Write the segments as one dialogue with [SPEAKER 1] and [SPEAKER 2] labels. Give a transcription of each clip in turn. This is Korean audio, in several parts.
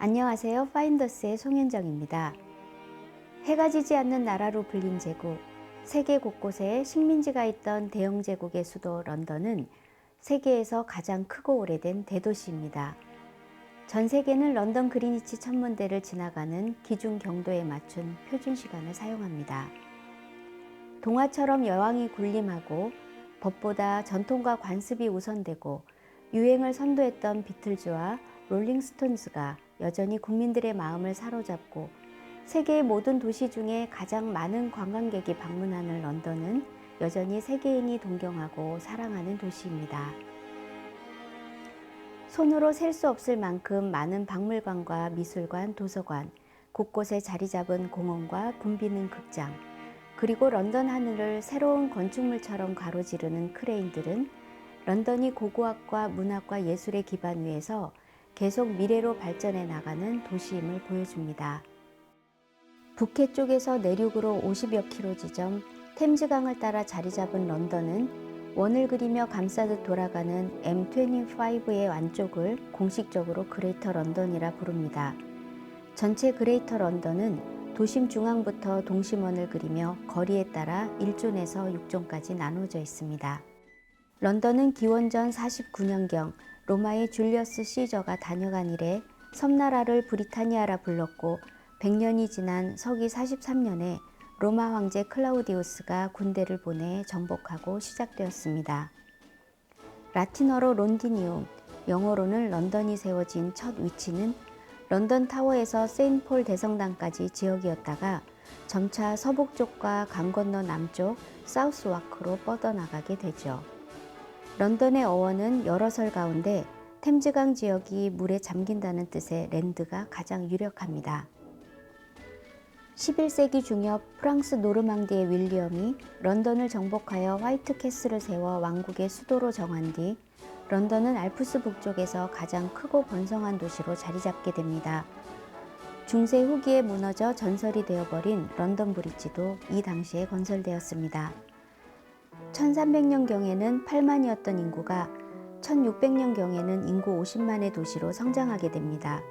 [SPEAKER 1] 안녕하세요. 파인더스의 송현정입니다. 해가 지지 않는 나라로 불린 제국, 세계 곳곳에 식민지가 있던 대영 제국의 수도 런던은 세계에서 가장 크고 오래된 대도시입니다. 전 세계는 런던 그리니치 천문대를 지나가는 기준 경도에 맞춘 표준 시간을 사용합니다. 동화처럼 여왕이 군림하고 법보다 전통과 관습이 우선되고 유행을 선도했던 비틀즈와 롤링스톤즈가 여전히 국민들의 마음을 사로잡고 세계의 모든 도시 중에 가장 많은 관광객이 방문하는 런던은 여전히 세계인이 동경하고 사랑하는 도시입니다. 손으로 셀 수 없을 만큼 많은 박물관과 미술관, 도서관, 곳곳에 자리 잡은 공원과 붐비는 극장, 그리고 런던 하늘을 새로운 건축물처럼 가로지르는 크레인들은 런던이 고고학과 문학과 예술의 기반 위에서 계속 미래로 발전해 나가는 도시임을 보여줍니다. 북해 쪽에서 내륙으로 50여 킬로 지점 템즈강을 따라 자리 잡은 런던은 원을 그리며 감싸듯 돌아가는 M25의 안쪽을 공식적으로 그레이터 런던이라 부릅니다. 전체 그레이터 런던은 도심 중앙부터 동심원을 그리며 거리에 따라 1존에서 6존까지 나눠져 있습니다. 런던은 기원전 49년경 로마의 줄리어스 시저가 다녀간 이래 섬나라를 브리타니아라 불렀고 100년이 지난 서기 43년에 로마 황제 클라우디우스가 군대를 보내 정복하고 시작되었습니다. 라틴어로 론디니움, 영어로는 런던이 세워진 첫 위치는 런던 타워에서 세인트폴 대성당까지 지역이었다가 점차 서북쪽과 강 건너 남쪽 사우스와크로 뻗어나가게 되죠. 런던의 어원은 여러 설 가운데 템즈강 지역이 물에 잠긴다는 뜻의 랜드가 가장 유력합니다. 11세기 중엽 프랑스 노르망디의 윌리엄이 런던을 정복하여 화이트 캐슬을 세워 왕국의 수도로 정한 뒤 런던은 알프스 북쪽에서 가장 크고 번성한 도시로 자리 잡게 됩니다. 중세 후기에 무너져 전설이 되어버린 런던 브릿지도 이 당시에 건설되었습니다. 1300년경에는 8만이었던 인구가 1600년경에는 인구 50만의 도시로 성장하게 됩니다.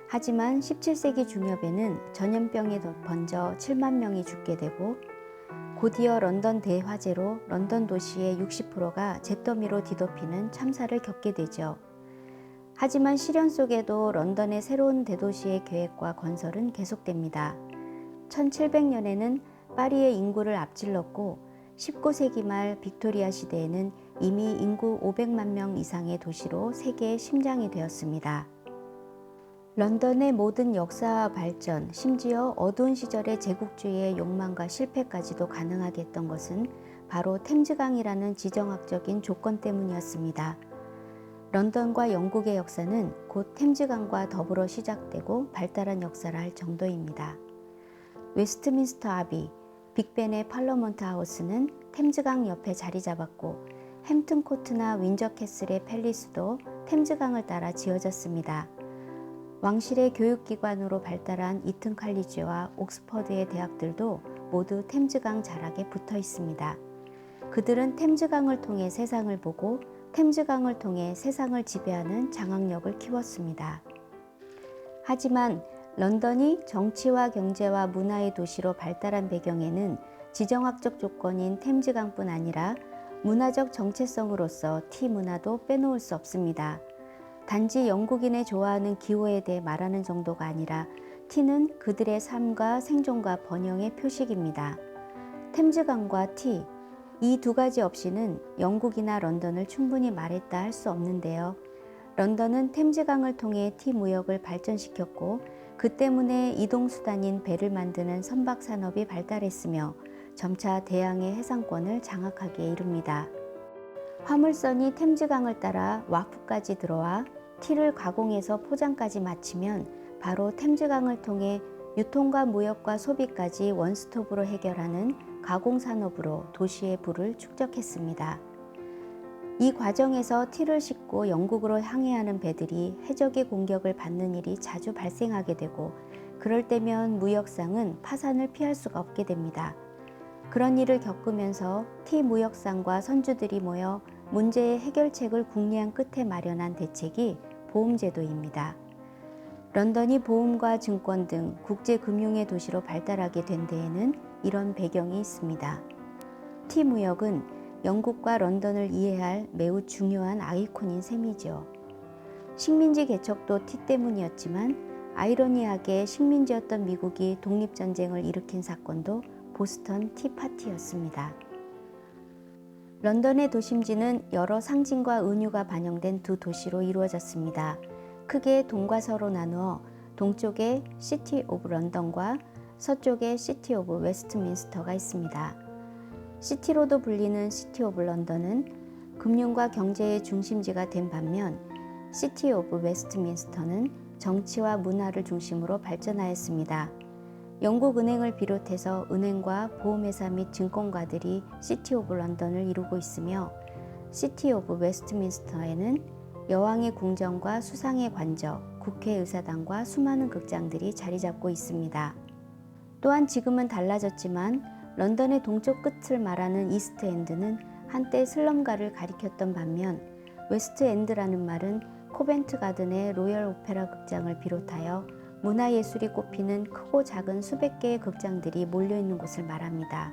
[SPEAKER 1] 하지만 17세기 중엽에는 전염병이 번져 7만 명이 죽게 되고 곧이어 런던 대화재로 런던 도시의 60%가 잿더미로 뒤덮이는 참사를 겪게 되죠. 하지만 시련 속에도 런던의 새로운 대도시의 계획과 건설은 계속됩니다. 1700년에는 파리의 인구를 앞질렀고 19세기 말 빅토리아 시대에는 이미 인구 500만 명 이상의 도시로 세계의 심장이 되었습니다. 런던의 모든 역사와 발전, 심지어 어두운 시절의 제국주의의 욕망과 실패까지도 가능하게 했던 것은 바로 템즈강이라는 지정학적인 조건 때문이었습니다. 런던과 영국의 역사는 곧 템즈강과 더불어 시작되고 발달한 역사를 할 정도입니다. 웨스트민스터 아비, 빅벤의 팔러먼트 하우스는 템즈강 옆에 자리 잡았고 햄튼 코트나 윈저 캐슬의 팰리스도 템즈강을 따라 지어졌습니다. 왕실의 교육기관으로 발달한 이튼 칼리지와 옥스퍼드의 대학들도 모두 템즈강 자락에 붙어 있습니다. 그들은 템즈강을 통해 세상을 보고 템즈강을 통해 세상을 지배하는 장악력을 키웠습니다. 하지만 런던이 정치와 경제와 문화의 도시로 발달한 배경에는 지정학적 조건인 템즈강뿐 아니라 문화적 정체성으로서 티 문화도 빼놓을 수 없습니다. 단지 영국인의 좋아하는 기호에 대해 말하는 정도가 아니라 티는 그들의 삶과 생존과 번영의 표식입니다. 템즈강과 티, 이 두 가지 없이는 영국이나 런던을 충분히 말했다 할 수 없는데요. 런던은 템즈강을 통해 티 무역을 발전시켰고 그 때문에 이동수단인 배를 만드는 선박산업이 발달했으며 점차 대양의 해상권을 장악하기에 이릅니다. 화물선이 템즈강을 따라 와프까지 들어와 티를 가공해서 포장까지 마치면 바로 템즈강을 통해 유통과 무역과 소비까지 원스톱으로 해결하는 가공산업으로 도시의 부를 축적했습니다. 이 과정에서 티를 싣고 영국으로 항해하는 배들이 해적의 공격을 받는 일이 자주 발생하게 되고 그럴 때면 무역상은 파산을 피할 수가 없게 됩니다. 그런 일을 겪으면서 티 무역상과 선주들이 모여 문제의 해결책을 궁리한 끝에 마련한 대책이 보험제도입니다. 런던이 보험과 증권 등 국제금융의 도시로 발달하게 된 데에는 이런 배경이 있습니다. 티 무역은 영국과 런던을 이해할 매우 중요한 아이콘인 셈이죠. 식민지 개척도 티 때문이었지만 아이러니하게 식민지였던 미국이 독립전쟁을 일으킨 사건도 보스턴 티파티였습니다. 런던의 도심지는 여러 상징과 은유가 반영된 두 도시로 이루어졌습니다. 크게 동과 서로 나누어 동쪽에 시티 오브 런던과 서쪽에 시티 오브 웨스트민스터가 있습니다. 시티로도 불리는 시티 오브 런던은 금융과 경제의 중심지가 된 반면 시티 오브 웨스트민스터는 정치와 문화를 중심으로 발전하였습니다. 영국 은행을 비롯해서 은행과 보험회사 및 증권가들이 시티 오브 런던을 이루고 있으며 시티 오브 웨스트민스터에는 여왕의 궁전과 수상의 관저, 국회의사당과 수많은 극장들이 자리 잡고 있습니다. 또한 지금은 달라졌지만 런던의 동쪽 끝을 말하는 이스트 엔드는 한때 슬럼가를 가리켰던 반면 웨스트 엔드라는 말은 코벤트 가든의 로열 오페라 극장을 비롯하여 문화예술이 꼽히는 크고 작은 수백 개의 극장들이 몰려있는 곳을 말합니다.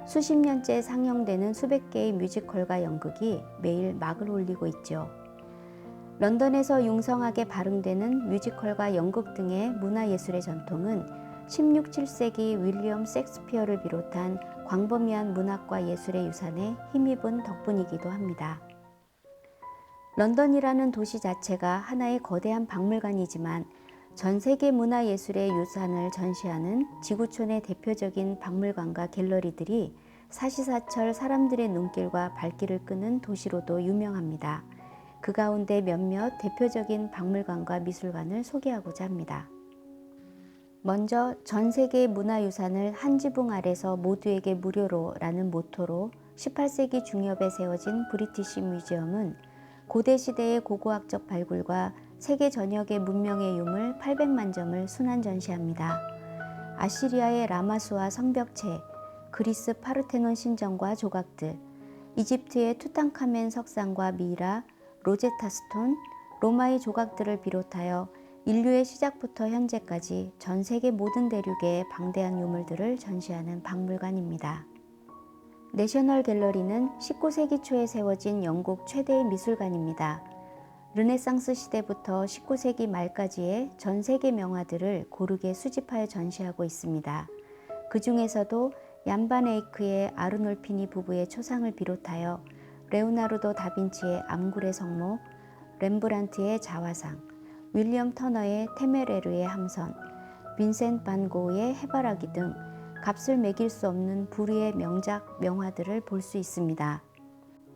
[SPEAKER 1] 수십 년째 상영되는 수백 개의 뮤지컬과 연극이 매일 막을 올리고 있죠. 런던에서 융성하게 발흥되는 뮤지컬과 연극 등의 문화예술의 전통은 16, 7세기 윌리엄 셰익스피어를 비롯한 광범위한 문학과 예술의 유산에 힘입은 덕분이기도 합니다. 런던이라는 도시 자체가 하나의 거대한 박물관이지만 전 세계 문화예술의 유산을 전시하는 지구촌의 대표적인 박물관과 갤러리들이 사시사철 사람들의 눈길과 발길을 끄는 도시로도 유명합니다. 그 가운데 몇몇 대표적인 박물관과 미술관을 소개하고자 합니다. 먼저 전 세계의 문화유산을 한 지붕 아래서 모두에게 무료로라는 모토로 18세기 중엽에 세워진 브리티시 뮤지엄은 고대 시대의 고고학적 발굴과 세계 전역의 문명의 유물 800만 점을 순환 전시합니다. 아시리아의 라마수아 성벽체, 그리스 파르테논 신전과 조각들, 이집트의 투탕카멘 석상과 미이라, 로제타 스톤, 로마의 조각들을 비롯하여 인류의 시작부터 현재까지 전 세계 모든 대륙의 방대한 유물들을 전시하는 박물관입니다. 내셔널 갤러리는 19세기 초에 세워진 영국 최대의 미술관입니다. 르네상스 시대부터 19세기 말까지의 전 세계 명화들을 고르게 수집하여 전시하고 있습니다. 그 중에서도 얀 반 에이크의 아르놀피니 부부의 초상을 비롯하여 레오나르도 다빈치의 암굴의 성모, 렘브란트의 자화상, 윌리엄 터너의 테메레르의 함선, 빈센트 반 고흐의 해바라기 등 값을 매길 수 없는 부류의 명작 명화들을 볼 수 있습니다.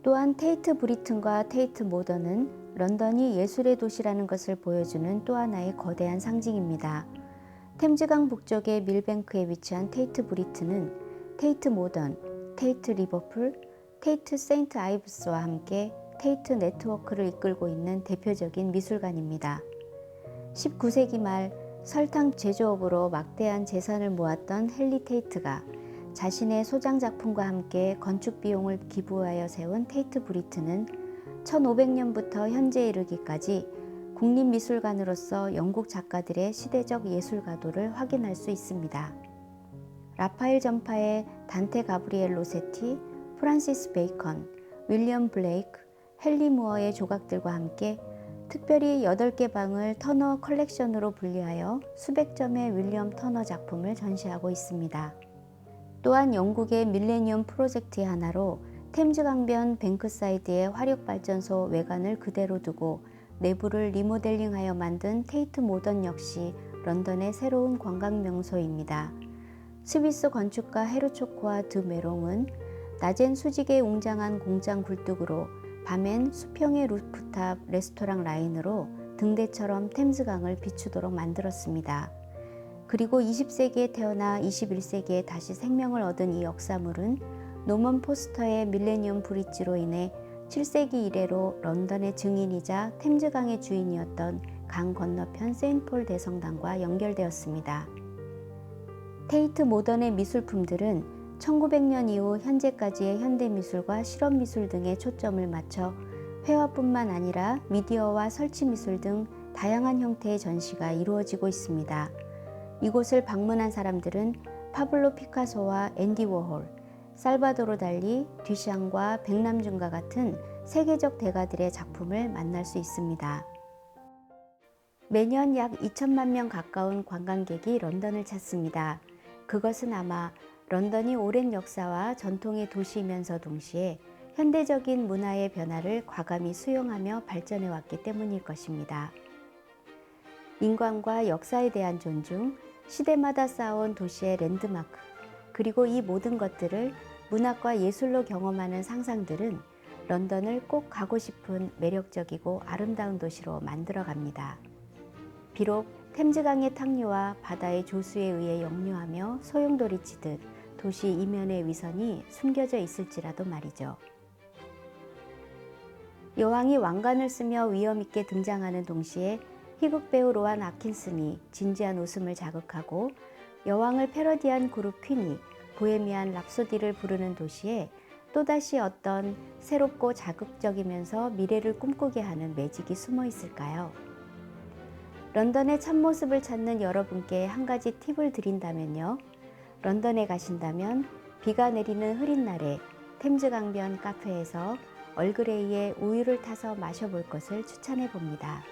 [SPEAKER 1] 또한 테이트 브리튼과 테이트 모던은 런던이 예술의 도시라는 것을 보여주는 또 하나의 거대한 상징입니다. 템즈강 북쪽의 밀뱅크에 위치한 테이트 브리튼은 테이트 모던, 테이트 리버풀, 테이트 세인트 아이브스와 함께 테이트 네트워크를 이끌고 있는 대표적인 미술관입니다. 19세기 말 설탕 제조업으로 막대한 재산을 모았던 헨리 테이트가 자신의 소장 작품과 함께 건축 비용을 기부하여 세운 테이트 브리튼은 1500년부터 현재에 이르기까지 국립미술관으로서 영국 작가들의 시대적 예술가도를 확인할 수 있습니다. 라파엘 전파의 단테 가브리엘 로세티, 프란시스 베이컨, 윌리엄 블레이크, 헨리 무어의 조각들과 함께 특별히 8개 방을 터너 컬렉션으로 분리하여 수백 점의 윌리엄 터너 작품을 전시하고 있습니다. 또한 영국의 밀레니엄 프로젝트의 하나로 템즈 강변 뱅크사이드의 화력발전소 외관을 그대로 두고 내부를 리모델링하여 만든 테이트 모던 역시 런던의 새로운 관광 명소입니다. 스위스 건축가 헤르초코와 드 메롱은 낮엔 수직에 웅장한 공장 굴뚝으로 밤엔 수평의 루프탑 레스토랑 라인으로 등대처럼 템즈강을 비추도록 만들었습니다. 그리고 20세기에 태어나 21세기에 다시 생명을 얻은 이 역사물은 노먼 포스터의 밀레니엄 브릿지로 인해 7세기 이래로 런던의 증인이자 템즈강의 주인이었던 강 건너편 세인트폴 대성당과 연결되었습니다. 테이트 모던의 미술품들은 1900년 이후 현재까지의 현대미술과 실험미술 등에 초점을 맞춰 회화뿐만 아니라 미디어와 설치미술 등 다양한 형태의 전시가 이루어지고 있습니다. 이곳을 방문한 사람들은 파블로 피카소와 앤디 워홀, 살바도르 달리, 듀샹과 백남준과 같은 세계적 대가들의 작품을 만날 수 있습니다. 매년 약 2천만 명 가까운 관광객이 런던을 찾습니다. 그것은 아마 런던이 오랜 역사와 전통의 도시이면서 동시에 현대적인 문화의 변화를 과감히 수용하며 발전해 왔기 때문일 것입니다. 인간과 역사에 대한 존중, 시대마다 쌓아온 도시의 랜드마크, 그리고 이 모든 것들을 문학과 예술로 경험하는 상상들은 런던을 꼭 가고 싶은 매력적이고 아름다운 도시로 만들어갑니다. 비록 템즈강의 탕류와 바다의 조수에 의해 역류하며 소용돌이치듯 도시 이면의 위선이 숨겨져 있을지라도 말이죠. 여왕이 왕관을 쓰며 위엄있게 등장하는 동시에 희극 배우 로안 아킨슨이 진지한 웃음을 자극하고 여왕을 패러디한 그룹 퀸이 보헤미안 랍소디를 부르는 도시에 또다시 어떤 새롭고 자극적이면서 미래를 꿈꾸게 하는 매직이 숨어 있을까요? 런던의 참모습을 찾는 여러분께 한 가지 팁을 드린다면요. 런던에 가신다면 비가 내리는 흐린 날에 템즈 강변 카페에서 얼그레이의 우유를 타서 마셔볼 것을 추천해 봅니다.